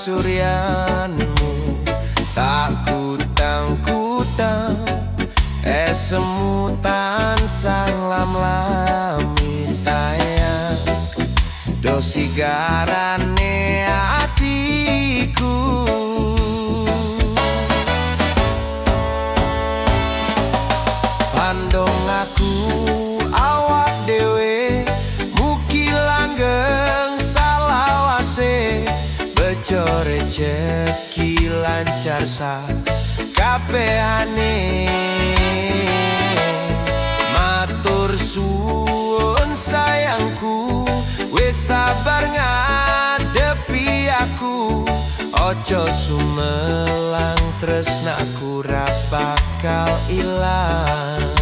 pasuryanmu tak kutang-kutang semutan sang lam-lami sayang dosi garane atiku pandong aku awak dewe mugi langgeng salawase bejo rejeki lancar sa kabehane matur suwun sayangku wis sabar ngadepi aku ojo sumelang tresnaku ra bakal ilang.